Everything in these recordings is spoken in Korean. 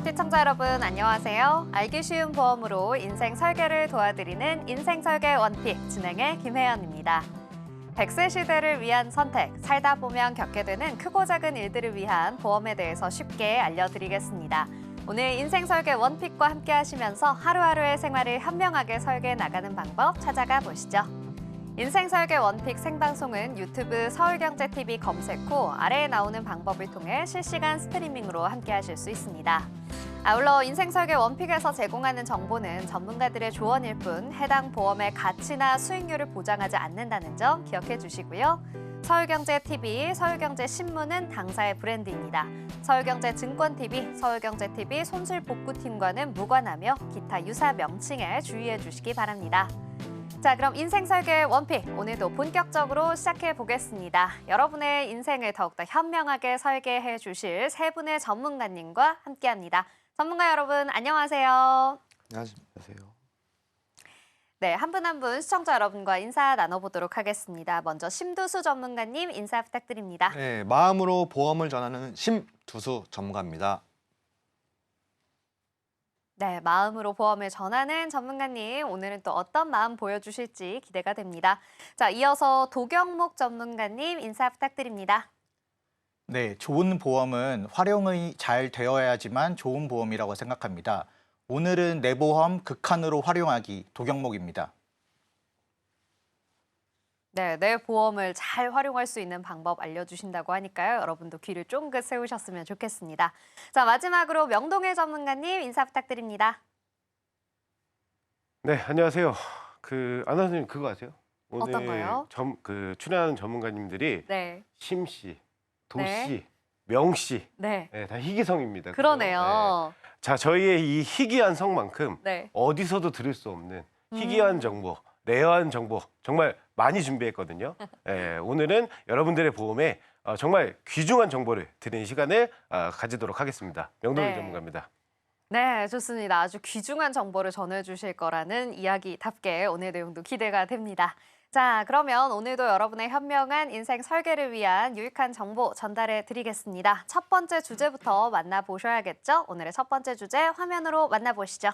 시청자 여러분 안녕하세요. 알기 쉬운 보험으로 인생 설계를 도와드리는 인생설계 원픽 진행의 김혜연입니다. 100세 시대를 위한 선택, 살다 보면 겪게 되는 크고 작은 일들을 위한 보험에 대해서 쉽게 알려드리겠습니다. 오늘 인생설계 원픽과 함께 하시면서 하루하루의 생활을 현명하게 설계해 나가는 방법 찾아가 보시죠. 인생설계 원픽 생방송은 유튜브 서울경제TV 검색 후 아래에 나오는 방법을 통해 실시간 스트리밍으로 함께 하실 수 있습니다. 아울러 인생설계 원픽에서 제공하는 정보는 전문가들의 조언일 뿐 해당 보험의 가치나 수익률을 보장하지 않는다는 점 기억해 주시고요. 서울경제TV, 서울경제신문은 당사의 브랜드입니다. 서울경제증권TV, 서울경제TV 손실복구팀과는 무관하며 기타 유사 명칭에 주의해 주시기 바랍니다. 자, 그럼 인생설계 원픽, 오늘도 본격적으로 시작해 보겠습니다. 여러분의 인생을 더욱더 현명하게 설계해 주실 세 분의 전문가님과 함께합니다. 전문가 여러분, 안녕하세요. 안녕하세요. 네, 한 분 한 분 시청자 여러분과 인사 나눠보도록 하겠습니다. 먼저 심두수 전문가님 인사 부탁드립니다. 네, 마음으로 보험을 전하는 심두수 전문가입니다. 네, 마음으로 보험을 전하는 전문가님, 오늘은 또 어떤 마음 보여주실지 기대가 됩니다. 자, 이어서 도경목 전문가님 인사 부탁드립니다. 네, 좋은 보험은 활용이 잘 되어야지만 좋은 보험이라고 생각합니다. 오늘은 내 보험 극한으로 활용하기 도경목입니다. 네, 내 보험을 잘 활용할 수 있는 방법 알려주신다고 하니까요. 여러분도 귀를 쫑긋 세우셨으면 좋겠습니다. 자, 마지막으로 명동일 전문가님 인사 부탁드립니다. 네, 안녕하세요. 아나운서님 그거 아세요? 어떤 거요? 출연하는 전문가님들이 네, 심씨, 도씨, 네. 명씨, 네, 네, 다 희귀성입니다. 그죠? 그러네요. 네. 자, 저희의 이 희귀한 성만큼 네. 어디서도 들을 수 없는 희귀한 정보, 레어한 정보 정말 많이 준비했거든요. 네, 오늘은 여러분들의 보험에 정말 귀중한 정보를 드리는 시간을 가지도록 하겠습니다. 명동일 네. 전문가입니다. 네, 좋습니다. 아주 귀중한 정보를 전해주실 거라는 이야기답게 오늘 내용도 기대가 됩니다. 자, 그러면 오늘도 여러분의 현명한 인생 설계를 위한 유익한 정보 전달해 드리겠습니다. 첫 번째 주제부터 만나보셔야겠죠? 오늘의 첫 번째 주제 화면으로 만나보시죠.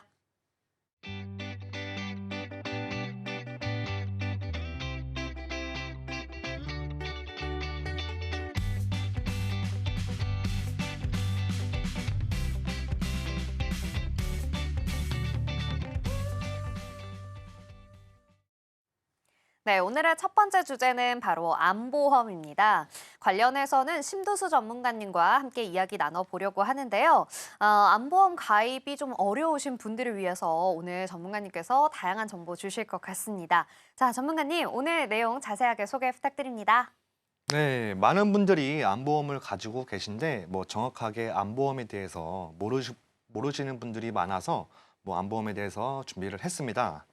네, 오늘의 첫 번째 주제는 바로 암보험입니다. 관련해서는 심두수 전문가님과 함께 이야기 나눠보려고 하는데요. 암보험 가입이 좀 어려우신 분들을 위해서 오늘 전문가님께서 다양한 정보 주실 것 같습니다. 자, 전문가님, 오늘 내용 자세하게 소개 부탁드립니다. 네, 많은 분들이 암보험을 가지고 계신데 정확하게 암보험에 대해서 모르시는 분들이 많아서 암보험에 대해서 준비를 했습니다.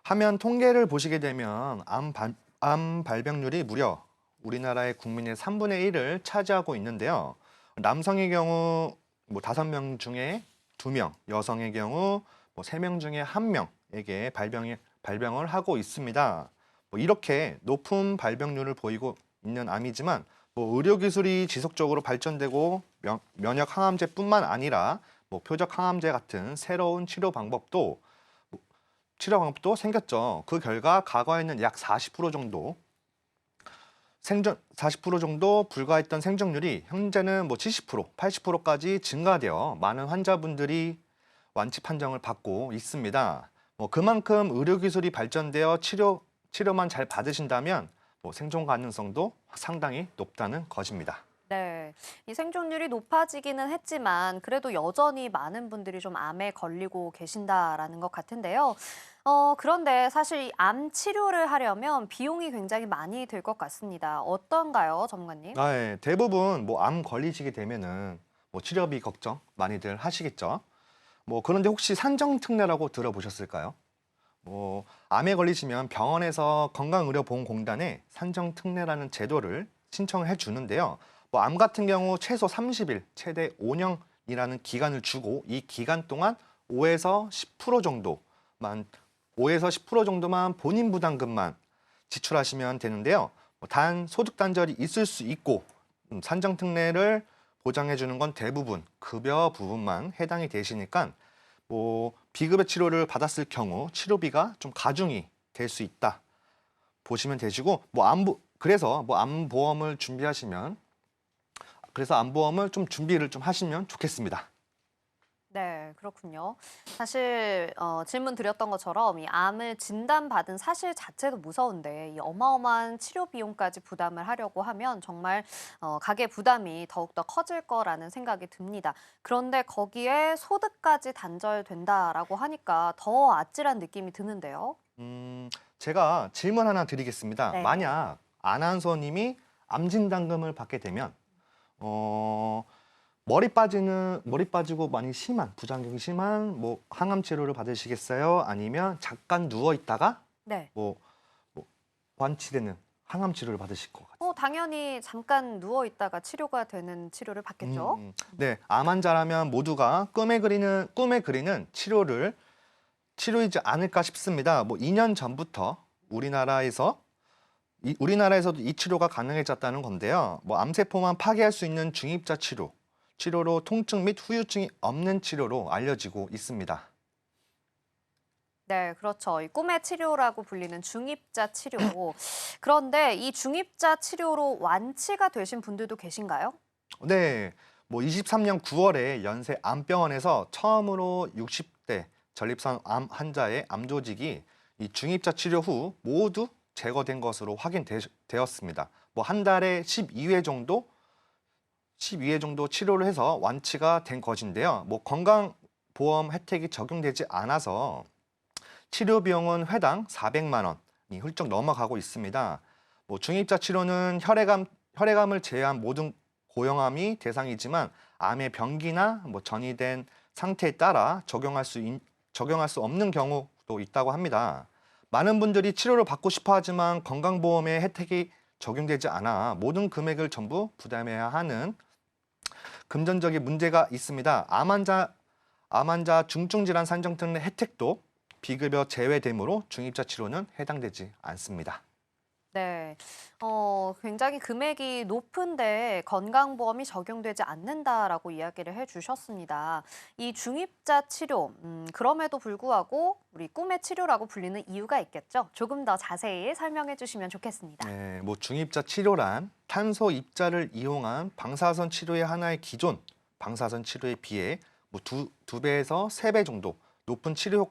화면 통계를 보시게 되면 암 발병률이 무려 우리나라의 국민의 3분의 1을 차지하고 있는데요. 남성의 경우 5명 중에 2명, 여성의 경우 3명 중에 1명에게 발병을 하고 있습니다. 이렇게 높은 발병률을 보이고 있는 암이지만 의료기술이 지속적으로 발전되고 면역 항암제뿐만 아니라 표적 항암제 같은 새로운 치료 방법도 생겼죠. 그 결과 과거에는 약 40% 정도 불과했던 생존율이 현재는 70%, 80%까지 증가되어 많은 환자분들이 완치 판정을 받고 있습니다. 그만큼 의료기술이 발전되어 치료만 잘 받으신다면 생존 가능성도 상당히 높다는 것입니다. 네, 이 생존율이 높아지기는 했지만 그래도 여전히 많은 분들이 좀 암에 걸리고 계신다라는 것 같은데요. 그런데 사실 암 치료를 하려면 비용이 굉장히 많이 들 것 같습니다. 어떤가요, 전문가님? 네, 대부분 암 걸리시게 되면은 치료비 걱정 많이들 하시겠죠. 그런데 혹시 산정특례라고 들어보셨을까요? 암에 걸리시면 병원에서 건강의료보험공단에 산정특례라는 제도를 신청해 주는데요. 암 같은 경우 최소 30일, 최대 5년이라는 기간을 주고 이 기간 동안 5에서 10% 정도만 본인 부담금만 지출하시면 되는데요. 단 소득 단절이 있을 수 있고 산정특례를 보장해 주는 건 대부분 급여 부분만 해당이 되시니까 뭐 비급여 치료를 받았을 경우 치료비가 좀 가중이 될 수 있다 보시면 되시고 그래서 암보험을 준비하시면 암보험을 좀 준비를 좀 하시면 좋겠습니다. 네, 그렇군요. 사실 질문 드렸던 것처럼 이 암을 진단받은 사실 자체도 무서운데 이 어마어마한 치료 비용까지 부담을 하려고 하면 정말 가계 부담이 더욱더 커질 거라는 생각이 듭니다. 그런데 거기에 소득까지 단절된다라고 하니까 더 아찔한 느낌이 드는데요. 제가 질문 하나 드리겠습니다. 네. 만약 아나운서님이 암 진단금을 받게 되면 머리 빠지고 많이 심한 부작용이 심한 뭐 항암 치료를 받으시겠어요? 아니면 잠깐 누워 있다가 네. 뭐 완치되는 항암 치료를 받으실 것 같아요. 당연히 잠깐 누워 있다가 치료가 되는 치료를 받겠죠. 네, 암 환자라면 모두가 꿈에 그리는 치료이지 않을까 싶습니다. 뭐 2년 전부터 우리나라에서도 이 치료가 가능해졌다는 건데요. 뭐 암세포만 파괴할 수 있는 중입자 치료로 통증 및 후유증이 없는 치료로 알려지고 있습니다. 네, 그렇죠. 이 꿈의 치료라고 불리는 중입자 치료. 그런데 이 중입자 치료로 완치가 되신 분들도 계신가요? 네, 뭐 23년 9월에 연세 암병원에서 처음으로 60대 전립선 암 환자의 암 조직이 이 중입자 치료 후 모두 제거된 것으로 확인되었습니다. 뭐 한 달에 12회 정도 치료를 해서 완치가 된 것인데요. 뭐 건강보험 혜택이 적용되지 않아서 치료 비용은 회당 400만 원이 훌쩍 넘어가고 있습니다. 뭐 중입자 치료는 혈액암을 제외한 모든 고형암이 대상이지만 암의 병기나 뭐 전이된 상태에 따라 적용할 수 없는 경우도 있다고 합니다. 많은 분들이 치료를 받고 싶어 하지만 건강보험의 혜택이 적용되지 않아 모든 금액을 전부 부담해야 하는 금전적인 문제가 있습니다. 암 환자 중증 질환 산정 등의 혜택도 비급여 제외되므로 중입자 치료는 해당되지 않습니다. 네, 굉장히 금액이 높은데 건강보험이 적용되지 않는다라고 이야기를 해주셨습니다. 이 중입자 치료, 그럼에도 불구하고 우리 꿈의 치료라고 불리는 이유가 있겠죠? 조금 더 자세히 설명해 주시면 좋겠습니다. 네, 뭐 중입자 치료란 탄소 입자를 이용한 방사선 치료의 하나의 기존 방사선 치료에 비해 뭐 두 배에서 3배 정도 높은 치료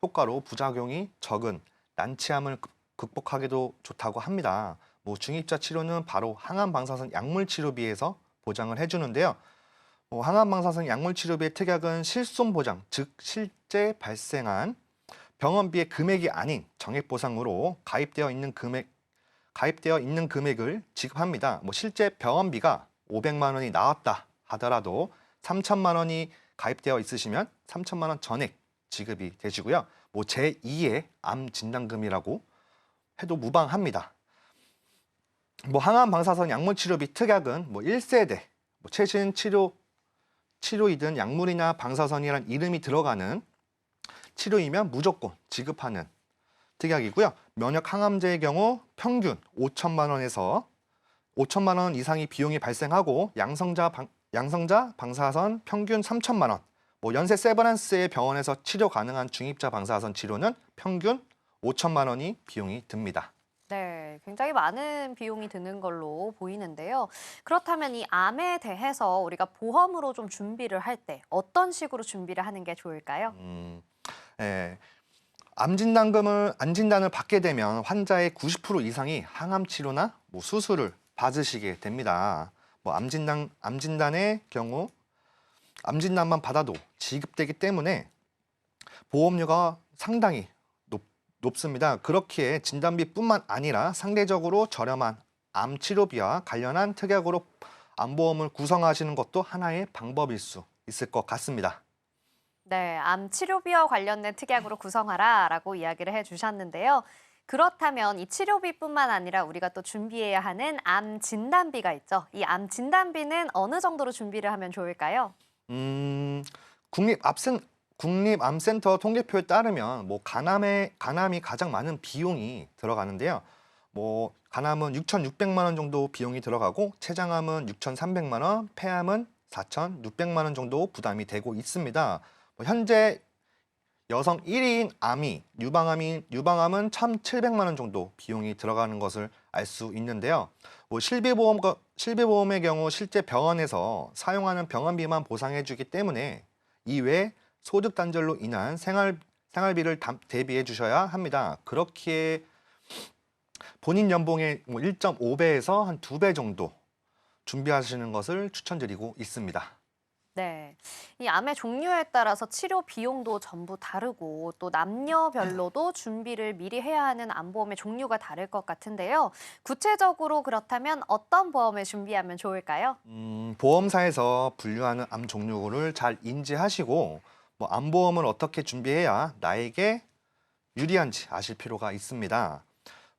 효과로 부작용이 적은 난치암을 극복하기도 좋다고 합니다. 뭐 중입자 치료는 바로 항암 방사선 약물 치료비에서 보장을 해주는데요. 항암 방사선 약물 치료비의 특약은 실손 보장, 즉 실제 발생한 병원비의 금액이 아닌 정액 보상으로 가입되어 있는 금액을 지급합니다. 뭐 실제 병원비가 500만 원이 나왔다 하더라도 3천만 원이 가입되어 있으시면 3천만 원 전액 지급이 되시고요. 뭐 제2의 암 진단금이라고 해도 무방합니다. 뭐 항암 방사선 약물 치료비 특약은 뭐 1세대, 뭐 최신 치료이든 약물이나 방사선이란 이름이 들어가는 치료이면 무조건 지급하는 특약이고요. 면역 항암제의 경우 평균 5천만 원 이상의 비용이 발생하고 양성자 방사선 평균 3천만 원. 뭐 연세 세브란스의 병원에서 치료 가능한 중입자 방사선 치료는 평균 5천만 원이 비용이 듭니다. 네, 굉장히 많은 비용이 드는 걸로 보이는데요. 그렇다면 이 암에 대해서 우리가 보험으로 좀 준비를 할 때 어떤 식으로 준비를 하는 게 좋을까요? 암 진단을 받게 되면 환자의 90% 이상이 항암 치료나 뭐 수술을 받으시게 됩니다. 뭐 암 진단의 경우 암 진단만 받아도 지급되기 때문에 보험료가 상당히 높습니다. 그렇기에 진단비뿐만 아니라 상대적으로 저렴한 암 치료비와 관련한 특약으로 암보험을 구성하시는 것도 하나의 방법일 수 있을 것 같습니다. 네, 암 치료비와 관련된 특약으로 구성하라라고 이야기를 해주셨는데요. 그렇다면 이 치료비뿐만 아니라 우리가 또 준비해야 하는 암 진단비가 있죠. 이 암 진단비는 어느 정도로 준비를 하면 좋을까요? 국립암센터 통계표에 따르면 뭐 간암이 가장 많은 비용이 들어가는데요. 뭐 간암은 6,600만 원 정도 비용이 들어가고 체장암은 6,300만 원, 폐암은 4,600만 원 정도 부담이 되고 있습니다. 현재 여성 1위인 암이 유방암은 1,700만 원 정도 비용이 들어가는 것을 알 수 있는데요. 실비보험의 경우 실제 병원에서 사용하는 병원비만 보상해주기 때문에 이외에 소득 단절로 인한 생활비를 대비해 주셔야 합니다. 그렇기에 본인 연봉의 1.5배에서 한 2배 정도 준비하시는 것을 추천드리고 있습니다. 네. 이 암의 종류에 따라서 치료 비용도 전부 다르고 또 남녀별로도 준비를 미리 해야 하는 암보험의 종류가 다를 것 같은데요. 구체적으로 그렇다면 어떤 보험을 준비하면 좋을까요? 보험사에서 분류하는 암 종류를 잘 인지하시고 암보험을 어떻게 준비해야 나에게 유리한지 아실 필요가 있습니다.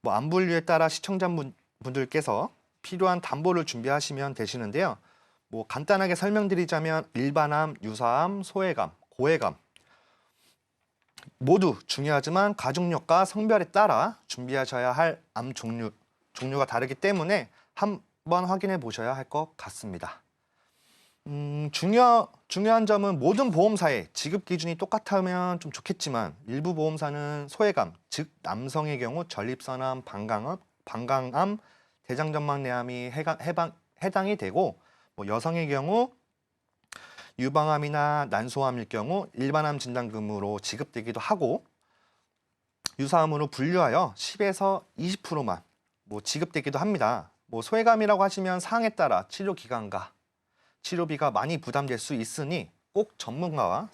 암 분류에 따라 시청자분들께서 필요한 담보를 준비하시면 되시는데요. 간단하게 설명드리자면 일반암, 유사암, 소외감, 고해감 모두 중요하지만 가족력과 성별에 따라 준비하셔야 할 암 종류가 다르기 때문에 한번 확인해 보셔야 할 것 같습니다. 중요한 점은 모든 보험사의 지급 기준이 똑같으면 좀 좋겠지만 일부 보험사는 소외감, 즉 남성의 경우 전립선암, 방광암, 대장전막내암이 해당이 되고 여성의 경우 유방암이나 난소암일 경우 일반암 진단금으로 지급되기도 하고 유사암으로 분류하여 10에서 20%만 지급되기도 합니다. 소외감이라고 하시면 사항에 따라 치료 기간과 치료비가 많이 부담될 수 있으니 꼭 전문가와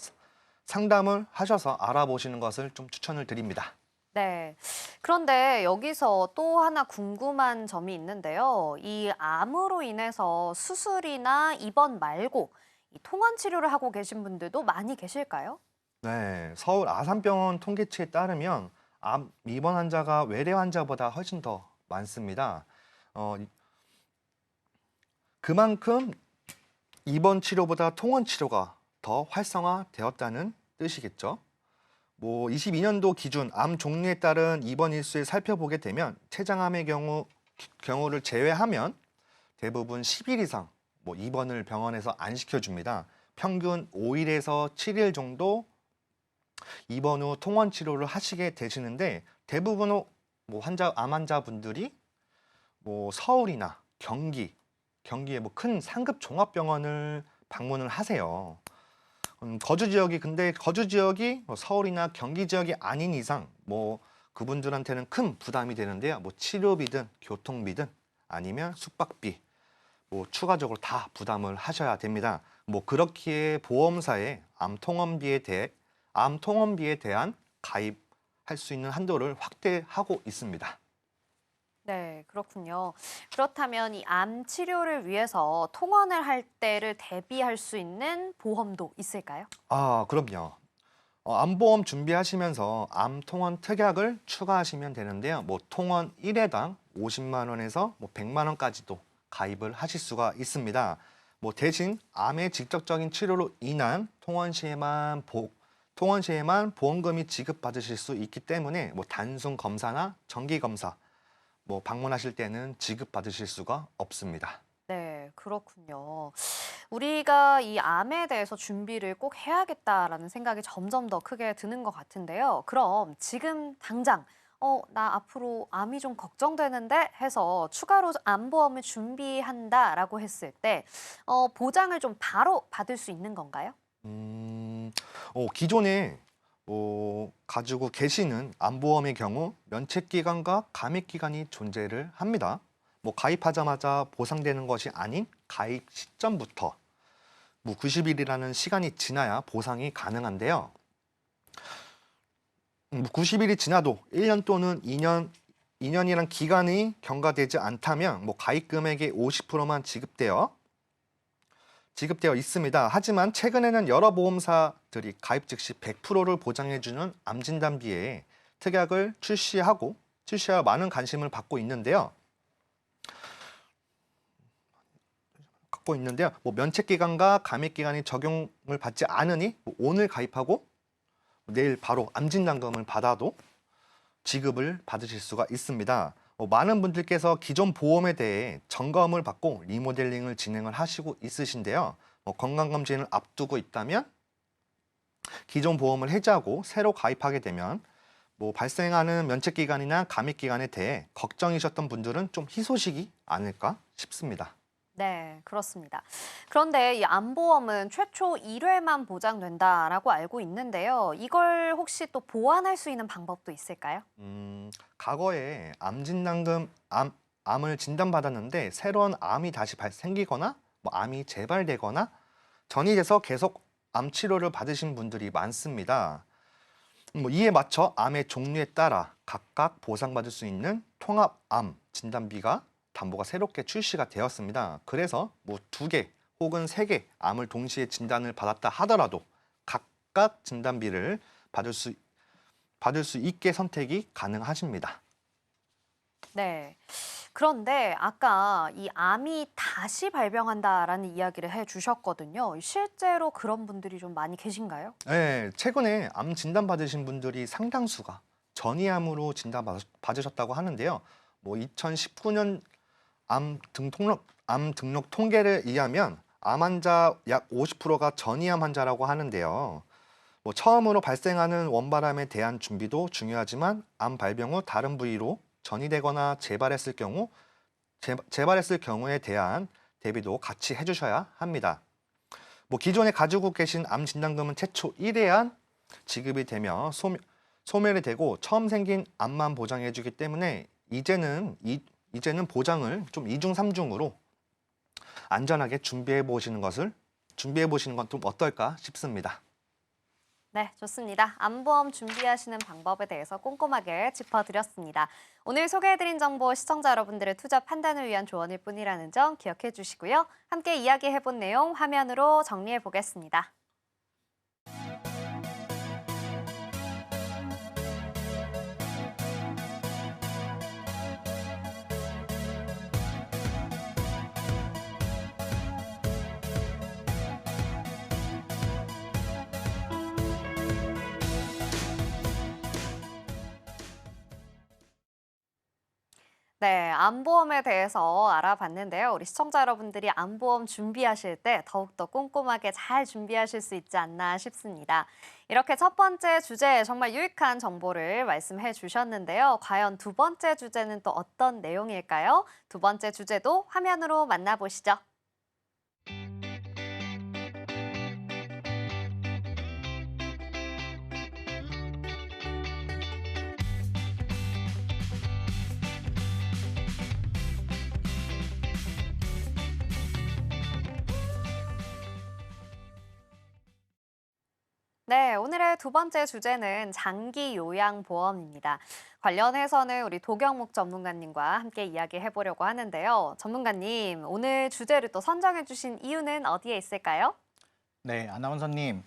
상담을 하셔서 알아보시는 것을 좀 추천을 드립니다. 네. 그런데 여기서 또 하나 궁금한 점이 있는데요. 이 암으로 인해서 수술이나 입원 말고 이 통원 치료를 하고 계신 분들도 많이 계실까요? 네, 서울 아산병원 통계치에 따르면 암 입원 환자가 외래 환자보다 훨씬 더 많습니다. 그만큼 입원 치료보다 통원 치료가 더 활성화되었다는 뜻이겠죠. 22년도 기준 암 종류에 따른 입원 일수를 살펴보게 되면 췌장암의 경우를 제외하면 대부분 10일 이상 입원을 병원에서 안 시켜줍니다. 평균 5일에서 7일 정도 입원 후 통원 치료를 하시게 되시는데 대부분 암 환자분들이 서울이나 경기에 큰 상급 종합병원을 방문을 하세요. 거주 지역이 서울이나 경기 지역이 아닌 이상 그분들한테는 큰 부담이 되는데요. 치료비든 교통비든 아니면 숙박비 추가적으로 다 부담을 하셔야 됩니다. 그렇기에 보험사에 암 통원비에 대한 가입할 수 있는 한도를 확대하고 있습니다. 네, 그렇군요. 그렇다면 이 암 치료를 위해서 통원을 할 때를 대비할 수 있는 보험도 있을까요? 그럼요. 암보험 준비하시면서 암 통원 특약을 추가하시면 되는데요. 통원 1회당 50만 원에서 100만 원까지도 가입을 하실 수가 있습니다. 대신 암의 직접적인 치료로 인한 통원 시에만 보험금이 지급받으실 수 있기 때문에 단순 검사나 정기 검사 방문하실 때는 지급받으실 수가 없습니다. 네, 그렇군요. 우리가 이 암에 대해서 준비를 꼭 해야겠다라는 생각이 점점 더 크게 드는 것 같은데요. 그럼 지금 당장 나 앞으로 암이 좀 걱정되는데 해서 추가로 암보험을 준비한다라고 했을 때 보장을 좀 바로 받을 수 있는 건가요? 기존에 가지고 계시는 암보험의 경우 면책기간과 감액기간이 존재를 합니다. 가입하자마자 보상되는 것이 아닌 가입 시점부터 90일이라는 시간이 지나야 보상이 가능한데요. 90일이 지나도 1년 또는 2년이란 기간이 경과되지 않다면 가입 금액의 50%만 지급되어 있습니다. 하지만 최근에는 여러 보험사들이 가입 즉시 100%를 보장해주는 암진단비에 특약을 출시하여 많은 관심을 받고 있는데요. 면책기간과 감액기간이 적용을 받지 않으니 오늘 가입하고 내일 바로 암진단금을 받아도 지급을 받으실 수가 있습니다. 많은 분들께서 기존 보험에 대해 점검을 받고 리모델링을 진행을 하시고 있으신데요. 건강검진을 앞두고 있다면 기존 보험을 해지하고 새로 가입하게 되면 발생하는 면책기간이나 감액기간에 대해 걱정이셨던 분들은 좀 희소식이 아닐까 싶습니다. 네, 그렇습니다. 그런데 이 암보험은 최초 1회만 보장된다라고 알고 있는데요. 이걸 혹시 또 보완할 수 있는 방법도 있을까요? 과거에 암을 진단받았는데 새로운 암이 다시 생기거나 암이 재발되거나 전이돼서 계속 암 치료를 받으신 분들이 많습니다. 이에 맞춰 암의 종류에 따라 각각 보상받을 수 있는 통합암 진단비가 담보가 새롭게 출시가 되었습니다. 그래서 2개 혹은 3개 암을 동시에 진단을 받았다 하더라도 각각 진단비를 받을 수 있게 선택이 가능하십니다. 네. 그런데 아까 이 암이 다시 발병한다라는 이야기를 해주셨거든요. 실제로 그런 분들이 좀 많이 계신가요? 네, 최근에 암 진단 받으신 분들이 상당수가 전이암으로 진단 받으셨다고 하는데요. 2019년 암 등록 통계를 의하면 암 환자 약 50%가 전이암 환자라고 하는데요. 처음으로 발생하는 원발암에 대한 준비도 중요하지만 암 발병 후 다른 부위로 전이되거나 재발했을 경우에 대한 대비도 같이 해주셔야 합니다. 기존에 가지고 계신 암 진단금은 최초 1회안 지급이 되며 소멸이 되고 처음 생긴 암만 보장해주기 때문에 이제는 보장을 좀 2중, 3중으로 안전하게 준비해 보시는 건 좀 어떨까 싶습니다. 네, 좋습니다. 암보험 준비하시는 방법에 대해서 꼼꼼하게 짚어드렸습니다. 오늘 소개해드린 정보 시청자 여러분들의 투자 판단을 위한 조언일 뿐이라는 점 기억해 주시고요. 함께 이야기해본 내용 화면으로 정리해 보겠습니다. 네, 암보험에 대해서 알아봤는데요. 우리 시청자 여러분들이 암보험 준비하실 때 더욱더 꼼꼼하게 잘 준비하실 수 있지 않나 싶습니다. 이렇게 첫 번째 주제 정말 유익한 정보를 말씀해 주셨는데요. 과연 두 번째 주제는 또 어떤 내용일까요? 두 번째 주제도 화면으로 만나보시죠. 네, 오늘의 두 번째 주제는 장기 요양 보험입니다. 관련해서는 우리 도경묵 전문가님과 함께 이야기해 보려고 하는데요. 전문가님, 오늘 주제를 또 선정해 주신 이유는 어디에 있을까요? 네, 아나운서님.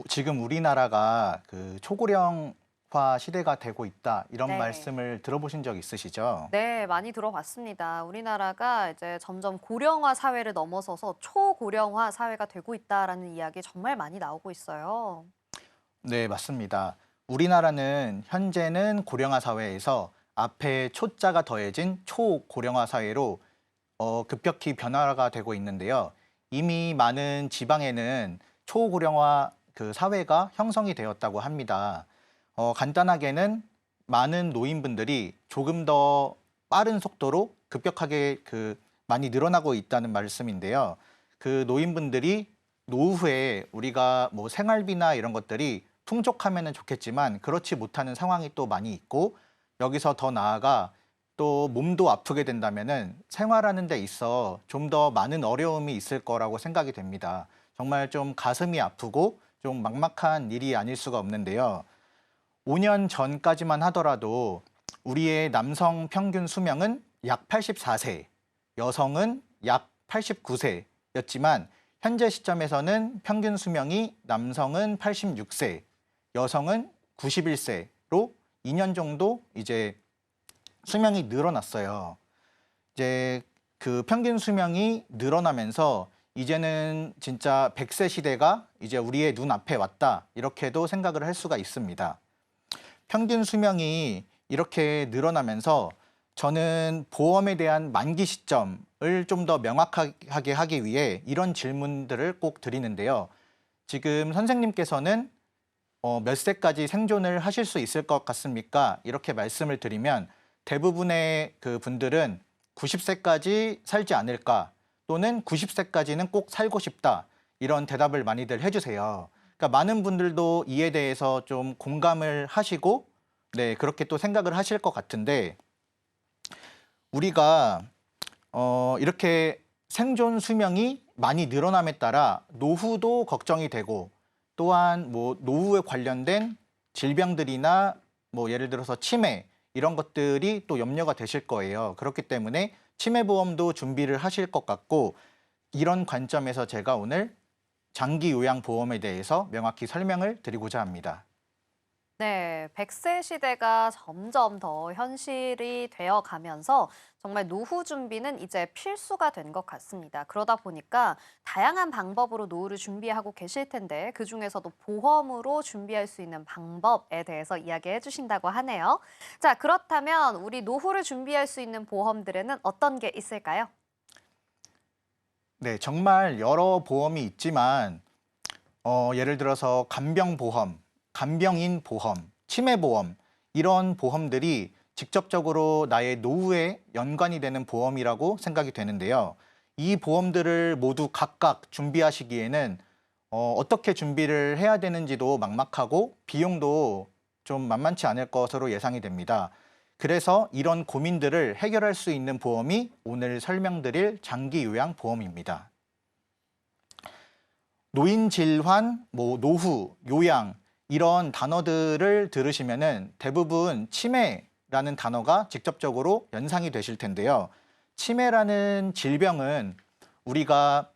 지금 우리나라가 그 초고령화 시대가 되고 있다 이런 네. 말씀을 들어보신 적 있으시죠? 네, 많이 들어봤습니다. 우리나라가 이제 점점 고령화 사회를 넘어서서 초고령화 사회가 되고 있다라는 이야기 정말 많이 나오고 있어요. 네, 맞습니다. 우리나라는 현재는 고령화 사회에서 앞에 초자가 더해진 초고령화 사회로 급격히 변화가 되고 있는데요. 이미 많은 지방에는 초고령화 그 사회가 형성이 되었다고 합니다. 간단하게는 많은 노인분들이 조금 더 빠른 속도로 급격하게 많이 늘어나고 있다는 말씀인데요. 그 노인분들이 노후에 우리가 생활비나 이런 것들이 풍족하면 좋겠지만 그렇지 못하는 상황이 또 많이 있고 여기서 더 나아가 또 몸도 아프게 된다면은 생활하는 데 있어 좀 더 많은 어려움이 있을 거라고 생각이 됩니다. 정말 좀 가슴이 아프고 좀 막막한 일이 아닐 수가 없는데요. 5년 전까지만 하더라도 우리의 남성 평균 수명은 약 84세, 여성은 약 89세였지만 현재 시점에서는 평균 수명이 남성은 86세, 여성은 91세로 2년 정도 이제 수명이 늘어났어요. 이제 그 평균 수명이 늘어나면서 이제는 진짜 100세 시대가 이제 우리의 눈앞에 왔다 이렇게도 생각을 할 수가 있습니다. 평균 수명이 이렇게 늘어나면서 저는 보험에 대한 만기 시점을 좀 더 명확하게 하기 위해 이런 질문들을 꼭 드리는데요. 지금 선생님께서는 몇 세까지 생존을 하실 수 있을 것 같습니까? 이렇게 말씀을 드리면 대부분의 그 분들은 90세까지 살지 않을까 또는 90세까지는 꼭 살고 싶다 이런 대답을 많이들 해주세요. 그러니까 많은 분들도 이에 대해서 좀 공감을 하시고 네, 그렇게 또 생각을 하실 것 같은데 우리가 이렇게 생존 수명이 많이 늘어남에 따라 노후도 걱정이 되고 또한 뭐 노후에 관련된 질병들이나 뭐 예를 들어서 치매 이런 것들이 또 염려가 되실 거예요. 그렇기 때문에 치매보험도 준비를 하실 것 같고 이런 관점에서 제가 오늘 장기 요양 보험에 대해서 명확히 설명을 드리고자 합니다. 네, 100세 시대가 점점 더 현실이 되어 가면서 정말 노후 준비는 이제 필수가 된 것 같습니다. 그러다 보니까 다양한 방법으로 노후를 준비하고 계실 텐데 그중에서도 보험으로 준비할 수 있는 방법에 대해서 이야기해 주신다고 하네요. 자, 그렇다면 우리 노후를 준비할 수 있는 보험들에는 어떤 게 있을까요? 네, 정말 여러 보험이 있지만 예를 들어서 간병보험, 간병인 보험, 치매보험 이런 보험들이 직접적으로 나의 노후에 연관이 되는 보험이라고 생각이 되는데요. 이 보험들을 모두 각각 준비하시기에는 어떻게 준비를 해야 되는지도 막막하고 비용도 좀 만만치 않을 것으로 예상이 됩니다. 그래서 이런 고민들을 해결할 수 있는 보험이 오늘 설명드릴 장기 요양 보험입니다. 노인 질환, 뭐 노후, 요양 이런 단어들을 들으시면은 대부분 치매라는 단어가 직접적으로 연상이 되실 텐데요. 치매라는 질병은 우리가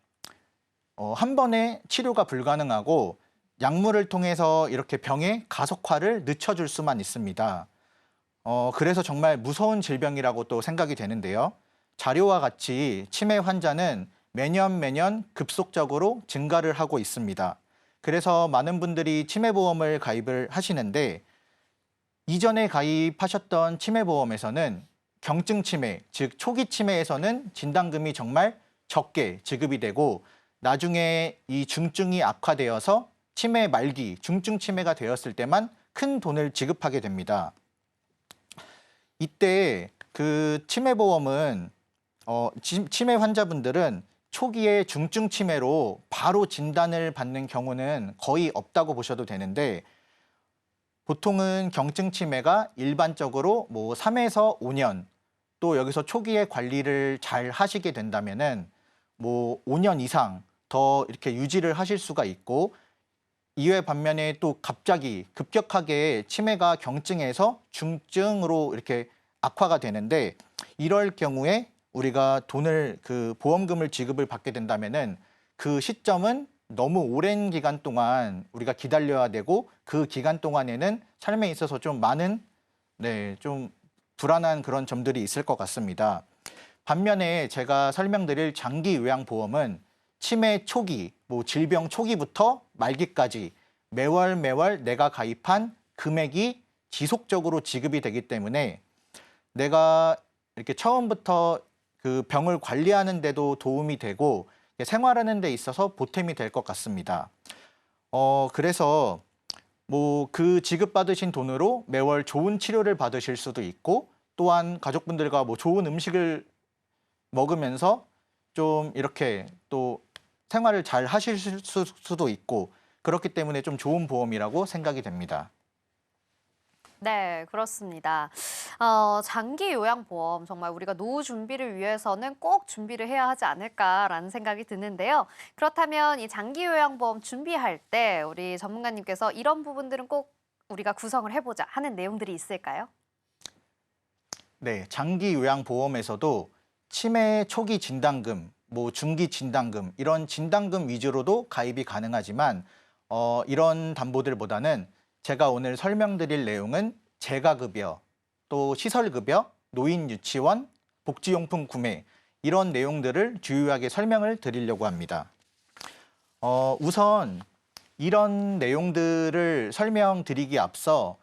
한 번에 치료가 불가능하고 약물을 통해서 이렇게 병의 가속화를 늦춰줄 수만 있습니다. 그래서 정말 무서운 질병이라고 또 생각이 되는데요. 자료와 같이 치매 환자는 매년 급속적으로 증가를 하고 있습니다. 그래서 많은 분들이 치매보험을 가입을 하시는데 이전에 가입하셨던 치매보험에서는 경증 치매, 즉 초기 치매에서는 진단금이 정말 적게 지급이 되고 나중에 이 중증이 악화되어서 치매 말기, 중증 치매가 되었을 때만 큰 돈을 지급하게 됩니다. 이때 그 치매보험은 치매 환자분들은 초기에 중증 치매로 바로 진단을 받는 경우는 거의 없다고 보셔도 되는데 보통은 경증 치매가 일반적으로 뭐 3에서 5년 또 여기서 초기에 관리를 잘 하시게 된다면은 뭐 5년 이상 더 이렇게 유지를 하실 수가 있고 이외 반면에 또 갑자기 급격하게 치매가 경증에서 중증으로 이렇게 악화가 되는데 이럴 경우에 우리가 돈을 그 보험금을 지급을 받게 된다면은 그 시점은 너무 오랜 기간 동안 우리가 기다려야 되고 그 기간 동안에는 삶에 있어서 좀 많은 좀 불안한 그런 점들이 있을 것 같습니다. 반면에 제가 설명드릴 장기 요양 보험은 치매 초기, 뭐 질병 초기부터 말기까지 매월 내가 가입한 금액이 지속적으로 지급이 되기 때문에 내가 이렇게 처음부터 그 병을 관리하는 데도 도움이 되고 생활하는 데 있어서 보탬이 될 것 같습니다. 그래서 뭐 그 지급받으신 돈으로 매월 좋은 치료를 받으실 수도 있고 또한 가족분들과 뭐 좋은 음식을 먹으면서 좀 이렇게 또 생활을 잘 하실 수도 있고 그렇기 때문에 좀 좋은 보험이라고 생각이 됩니다. 네, 그렇습니다. 장기 요양보험 정말 우리가 노후 준비를 위해서는 꼭 준비를 해야 하지 않을까라는 생각이 드는데요. 그렇다면 이 장기 요양보험 준비할 때 우리 전문가님께서 이런 부분들은 꼭 우리가 구성을 해보자 하는 내용들이 있을까요? 네, 장기 요양 보험에서도 치매 초기 진단금, 뭐 중기 진단금 이런 진단금 위주로도 가입이 가능하지만 이런 담보들보다는 제가 오늘 설명드릴 내용은 재가급여, 또 시설급여, 노인 유치원, 복지용품 구매 이런 내용들을 주요하게 설명을 드리려고 합니다. 우선 이런 내용들을 설명드리기 앞서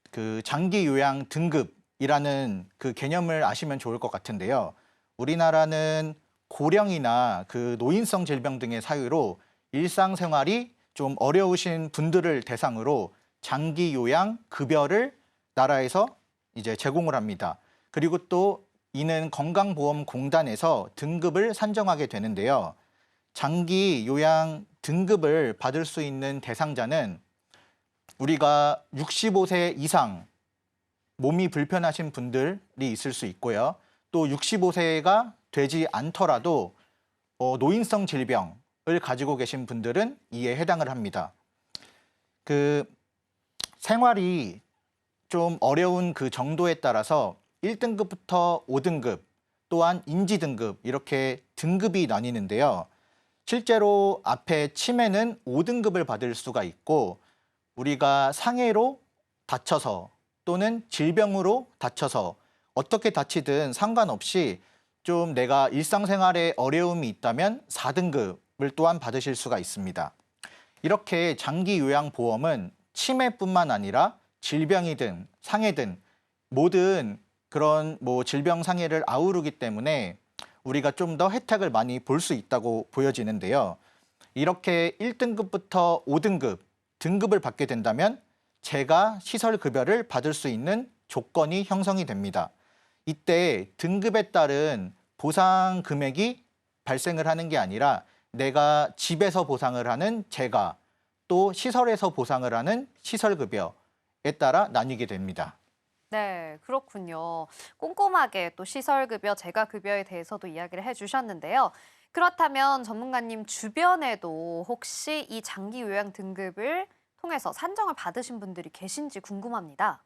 그 장기 요양 등급 등급이라는 그 개념을 아시면 좋을 것 같은데요. 우리나라는 고령이나 그 노인성 질병 등의 사유로 일상생활이 좀 어려우신 분들을 대상으로 장기 요양 급여를 나라에서 이제 제공을 합니다. 그리고 또 이는 건강보험공단에서 등급을 산정하게 되는데요. 장기 요양 등급을 받을 수 있는 대상자는 우리가 65세 이상 몸이 불편하신 분들이 있을 수 있고요. 또 65세가 되지 않더라도 노인성 질병을 가지고 계신 분들은 이에 해당을 합니다. 그 생활이 좀 어려운 그 정도에 따라서 1등급부터 5등급 또한 인지 등급 이렇게 등급이 나뉘는데요. 실제로 앞에 치매는 5등급을 받을 수가 있고 우리가 상해로 다쳐서 또는 질병으로 다쳐서 어떻게 다치든 상관없이 좀 내가 일상생활에 어려움이 있다면 4등급을 또한 받으실 수가 있습니다. 이렇게 장기 요양보험은 치매뿐만 아니라 질병이든 상해든 모든 그런 질병 상해를 아우르기 때문에 우리가 좀 더 혜택을 많이 볼 수 있다고 보여지는데요. 이렇게 1등급부터 5등급 등급을 받게 된다면 재가 시설급여를 받을 수 있는 조건이 형성이 됩니다. 이때 등급에 따른 보상 금액이 발생을 하는 게 아니라 내가 집에서 보상을 하는 재가 또 시설에서 보상을 하는 시설급여에 따라 나뉘게 됩니다. 네, 그렇군요. 꼼꼼하게 또 시설급여, 재가급여에 대해서도 이야기를 해주셨는데요. 그렇다면 전문가님 주변에도 혹시 이 장기 요양 등급을 통해서 산정을 받으신 분들이 계신지 궁금합니다.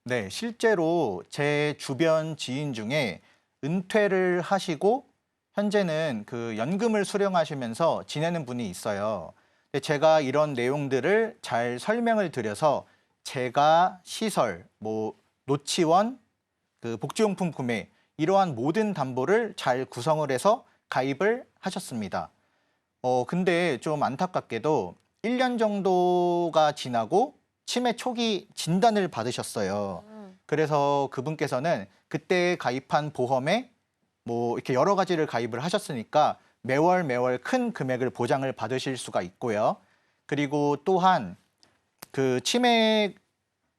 네, 실제로 제 주변 지인 중에 은퇴를 하시고 현재는 그 연금을 수령하시면서 지내는 분이 있어요. 근데 제가 이런 내용들을 잘 설명을 드려서 재가, 시설, 노치원, 그 복지용품 구매 이러한 모든 담보를 잘 구성을 해서 가입을 하셨습니다. 근데 좀 안타깝게도 1년 정도가 지나고 치매 초기 진단을 받으셨어요. 그래서 그분께서는 그때 가입한 보험에 이렇게 여러 가지를 가입을 하셨으니까 매월 큰 금액을 보장을 받으실 수가 있고요. 그리고 또한 그 치매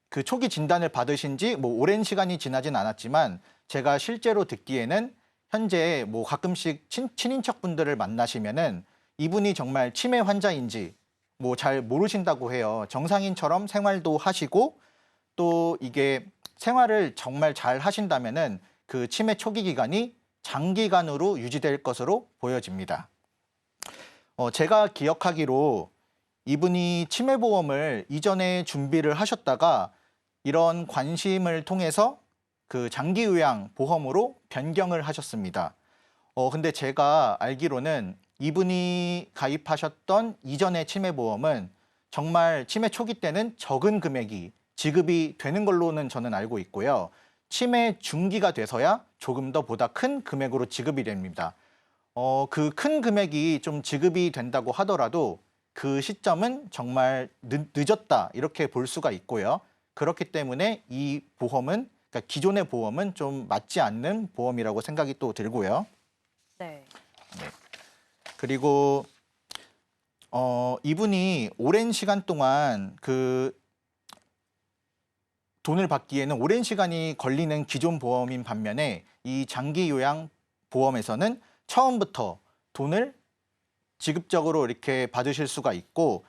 그 초기 진단을 받으신 지 오랜 시간이 지나진 않았지만 제가 실제로 듣기에는 현재 가끔씩 친인척분들을 만나시면은 이분이 정말 치매 환자인지 잘 모르신다고 해요. 정상인처럼 생활도 하시고 또 이게 생활을 정말 잘 하신다면은 그 치매 초기 기간이 장기간으로 유지될 것으로 보여집니다. 제가 기억하기로 이분이 치매보험을 이전에 준비를 하셨다가 이런 관심을 통해서 그 장기요양 보험으로 변경을 하셨습니다. 근데 제가 알기로는 이분이 가입하셨던 이전의 치매보험은 정말 치매 초기 때는 적은 금액이 지급이 되는 걸로는 저는 알고 있고요. 치매 중기가 돼서야 조금 더 보다 큰 금액으로 지급이 됩니다. 그 큰 금액이 좀 지급이 된다고 하더라도 그 시점은 정말 늦었다 이렇게 볼 수가 있고요. 그렇기 때문에 이 보험은 그러니까 기존의 보험은 좀 맞지 않는 보험이라고 생각이 또 들고요. 네. 그리고 이분이 오랜 시간 동안 그 돈을 받기에는 오랜 시간이 걸리는 기존 보험인 반면에 이 장기 요양 보험에서는 처음부터 돈을 지급적으로 이렇게 받으실 수가 있고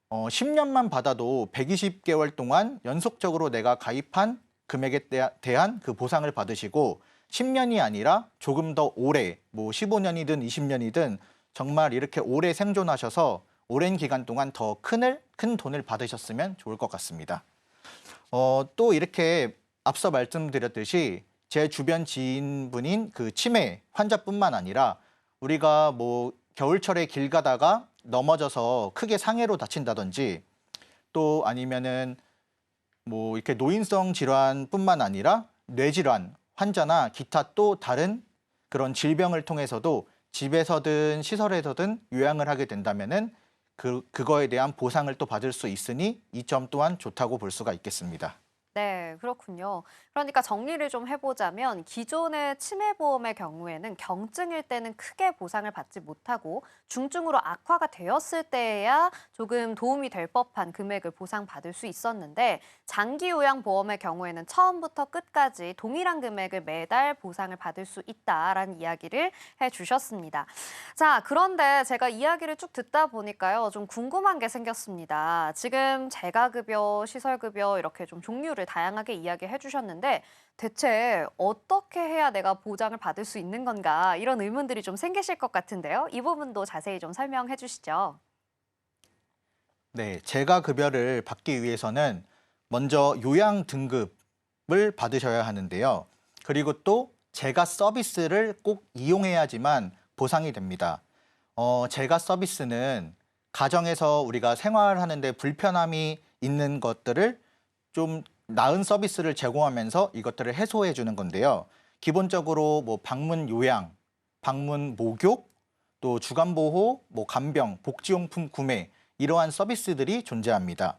10년만 받아도 120개월 동안 연속적으로 내가 가입한 금액에 대한 그 보상을 받으시고 10년이 아니라 조금 더 오래 15년이든 20년이든 정말 이렇게 오래 생존하셔서 오랜 기간 동안 더 큰 돈을 받으셨으면 좋을 것 같습니다. 또 이렇게 앞서 말씀드렸듯이 제 주변 지인분인 그 치매 환자뿐만 아니라 우리가 겨울철에 길 가다가 넘어져서 크게 상해로 다친다든지 또 아니면은 이렇게 노인성 질환뿐만 아니라 뇌질환 환자나 기타 또 다른 그런 질병을 통해서도 집에서든 시설에서든 요양을 하게 된다면은 그거에 대한 보상을 또 받을 수 있으니 이 점 또한 좋다고 볼 수가 있겠습니다. 네, 그렇군요. 그러니까 정리를 좀 해보자면 기존의 치매보험의 경우에는 경증일 때는 크게 보상을 받지 못하고 중증으로 악화가 되었을 때에야 조금 도움이 될 법한 금액을 보상받을 수 있었는데 장기요양보험의 경우에는 처음부터 끝까지 동일한 금액을 매달 보상을 받을 수 있다라는 이야기를 해주셨습니다. 자, 그런데 제가 이야기를 쭉 듣다 보니까요, 좀 궁금한 게 생겼습니다. 지금 재가급여, 시설급여 이렇게 좀 종류를 다양하게 이야기해 주셨는데 대체 어떻게 해야 내가 보장을 받을 수 있는 건가 이런 의문들이 좀 생기실 것 같은데요. 이 부분도 자세히 좀 설명해 주시죠. 네, 재가 급여를 받기 위해서는 먼저 요양 등급을 받으셔야 하는데요. 그리고 또 재가 서비스를 꼭 이용해야지만 보상이 됩니다. 재가 서비스는 가정에서 우리가 생활하는데 불편함이 있는 것들을 좀 나은 서비스를 제공하면서 이것들을 해소해 주는 건데요. 기본적으로 뭐 방문 요양, 방문 목욕, 또 주간 보호, 뭐 간병, 복지용품 구매 이러한 서비스들이 존재합니다.